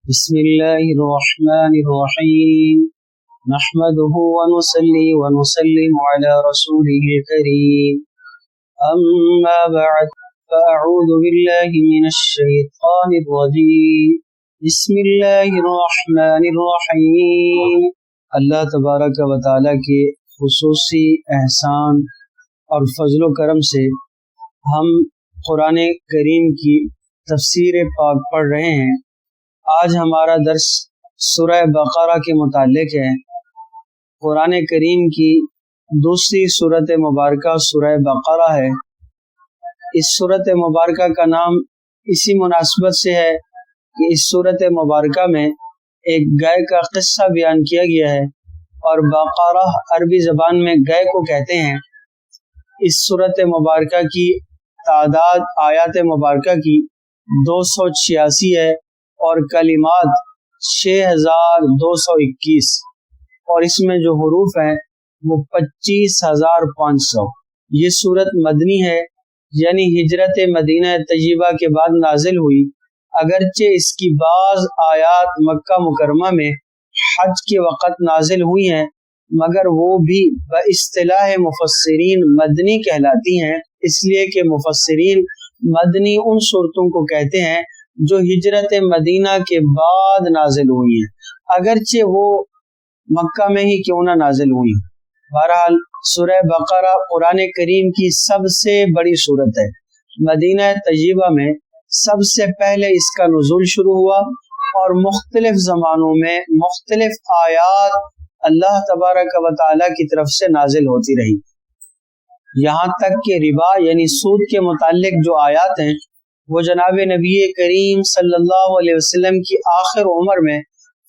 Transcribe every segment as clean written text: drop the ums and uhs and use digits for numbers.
بسم الله الرحمن الرحيم نحمده ونصلي ونسلم على رسوله الكريم أما بعد فأعوذ بالله من الشيطان الرجيم بسم الله الرحمن الرحيم اللہ تبارک و تعالیٰ کے خصوصی احسان اور فضل و کرم سے ہم قرآن کریم کی تفسیر پاک پڑھ رہے ہیں۔ آج ہمارا درس سورہ بقرہ کے متعلق ہے۔ قرآن کریم کی دوسری سورت مبارکہ سورہ بقرہ ہے۔ اس سورت مبارکہ کا نام اسی مناسبت سے ہے کہ اس سورت مبارکہ میں ایک گائے کا قصہ بیان کیا گیا ہے، اور بقرہ عربی زبان میں گائے کو کہتے ہیں۔ اس سورت مبارکہ کی تعداد آیات مبارکہ کی 286 ہے اور کلمات 6221، اور اس میں جو حروف ہیں وہ 25500۔ یہ سورت مدنی ہے، یعنی ہجرت مدینہ طیبہ کے بعد نازل ہوئی، اگرچہ اس کی بعض آیات مکہ مکرمہ میں حج کے وقت نازل ہوئی ہیں، مگر وہ بھی باصطلاح مفسرین مدنی کہلاتی ہیں، اس لیے کہ مفسرین مدنی ان صورتوں کو کہتے ہیں جو ہجرت مدینہ کے بعد نازل ہوئی ہیں، اگرچہ وہ مکہ میں ہی کیوں نہ نازل ہوئی۔ بہرحال سورہ بقرہ قرآن کریم کی سب سے بڑی سورت ہے۔ مدینہ طیبہ میں سب سے پہلے اس کا نزول شروع ہوا، اور مختلف زمانوں میں مختلف آیات اللہ تبارک و تعالیٰ کی طرف سے نازل ہوتی رہی، یہاں تک کہ ربا یعنی سود کے متعلق جو آیات ہیں وہ جناب نبی کریم صلی اللہ علیہ وسلم کی آخر عمر میں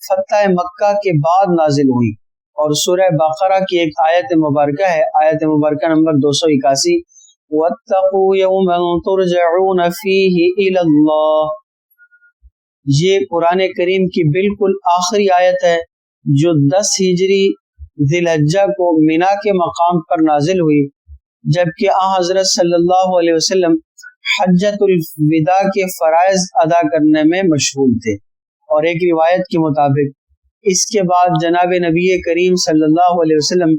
فتح مکہ کے بعد نازل ہوئی۔ اور سورہ بقرہ کی ایک آیت مبارکہ ہے، آیت مبارکہ نمبر 281، وَاتَّقُوا يَوْمًا تُرْجَعُونَ فِيهِ إِلَى اللَّهِ۔ یہ قرآن کریم کی بالکل آخری آیت ہے جو 10 ہجری ذی الحجہ کو مینا کے مقام پر نازل ہوئی، جبکہ حضرت صلی اللہ علیہ وسلم حجۃ الوداع کے فرائض ادا کرنے میں مشغول تھے، اور ایک روایت کے مطابق اس کے بعد جناب نبی کریم صلی اللہ علیہ وسلم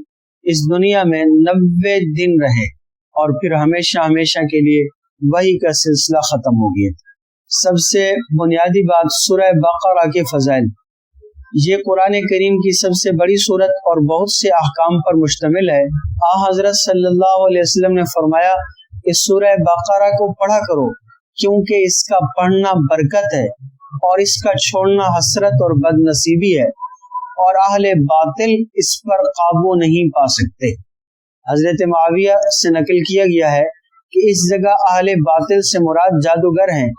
اس دنیا میں 90 دن رہے، اور پھر ہمیشہ ہمیشہ کے لیے وحی کا سلسلہ ختم ہو گیا۔ سب سے بنیادی بات سورہ بقرہ کے فضائل۔ یہ قرآن کریم کی سب سے بڑی سورت اور بہت سے احکام پر مشتمل ہے۔ حضرت صلی اللہ علیہ وسلم نے فرمایا کہ سورہ بقرہ کو پڑھا کرو، کیونکہ اس کا پڑھنا برکت ہے، اور اس کا چھوڑنا حسرت اور بد نصیبی ہے، اور اہل باطل اس پر قابو نہیں پا سکتے۔ حضرت معاویہ سے نقل کیا گیا ہے کہ اس جگہ اہل باطل سے مراد جادوگر ہیں۔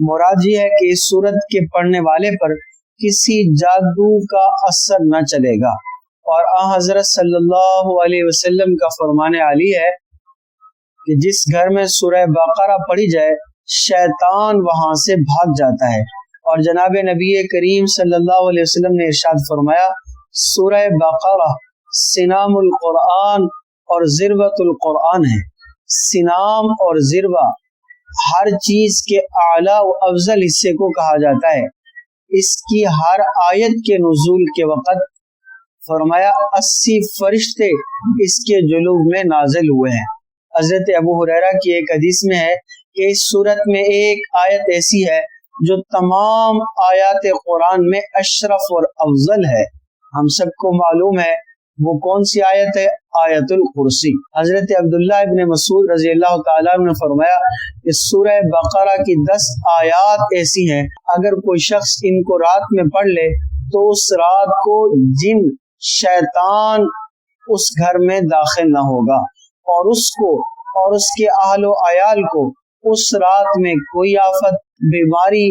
مراد یہ ہے کہ اس سورت کے پڑھنے والے پر کسی جادو کا اثر نہ چلے گا، اور حضرت صلی اللہ علیہ وسلم کا فرمان علی ہے کہ جس گھر میں سورہ بقرہ پڑھی جائے شیطان وہاں سے بھاگ جاتا ہے۔ اور جناب نبی کریم صلی اللہ علیہ وسلم نے ارشاد فرمایا، سورہ بقرہ سنام القرآن اور ذروۃ القرآن ہے۔ سنام اور ذروہ ہر چیز کے اعلیٰ و افضل حصے کو کہا جاتا ہے۔ اس کی ہر آیت کے نزول کے وقت فرمایا 80 فرشتے اس کے جلوب میں نازل ہوئے ہیں۔ حضرت ابو ہریرہ کی ایک حدیث میں ہے کہ اس سورت میں ایک آیت ایسی ہے جو تمام آیات قرآن میں اشرف اور افضل ہے۔ ہم سب کو معلوم ہے وہ کون سی آیت ہے؟ آیت الکرسی۔ حضرت عبداللہ ابن مسعود رضی اللہ تعالیٰ عنہ نے فرمایا کہ سورہ بقرہ کی 10 آیات ایسی ہیں، اگر کوئی شخص ان کو رات میں پڑھ لے تو اس رات کو جن شیطان اس گھر میں داخل نہ ہوگا، اور اس کو اور اس کے اہل و عیال کو اس رات میں کوئی آفت، بیماری،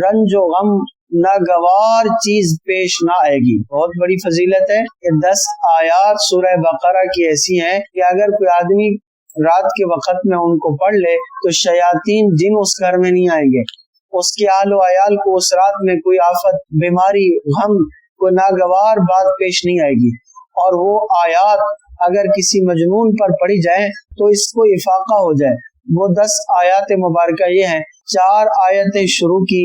رنج و غم، ناگوار چیز پیش نہ آئے گی۔ بہت بڑی فضیلت ہے کہ 10 آیات سورہ بقرہ کی ایسی ہیں کہ اگر کوئی آدمی رات کے وقت میں ان کو پڑھ لے تو شیاطین جن اس گھر میں نہیں آئیں گے، اس کے اہل و عیال کو اس رات میں کوئی آفت، بیماری، غم، کوئی ناگوار بات پیش نہیں آئے گی۔ اور وہ آیات اگر کسی مجنون پر پڑھی جائیں تو اس کو افاقہ ہو جائے۔ وہ 10 آیات مبارکہ یہ ہیں، 4 آیتیں شروع کی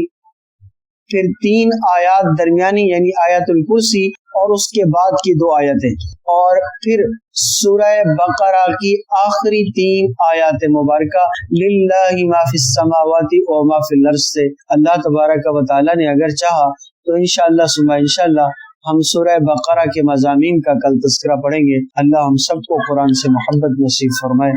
پھر 3 آیات درمیانی یعنی آیت الکرسی اور اس کے بعد کی 2 آیتیں، اور پھر سورہ بقرہ کی آخری 3 آیات مبارکہ للہ ما فی السماوات و ما فی الارض سے اللہ تبارک و تعالی نے اگر چاہا تو انشاءاللہ ثم انشاءاللہ ہم سورہ بقرہ کے مضامین کا کل تذکرہ پڑھیں گے۔ اللہ ہم سب کو قرآن سے محبت نصیب فرمائے۔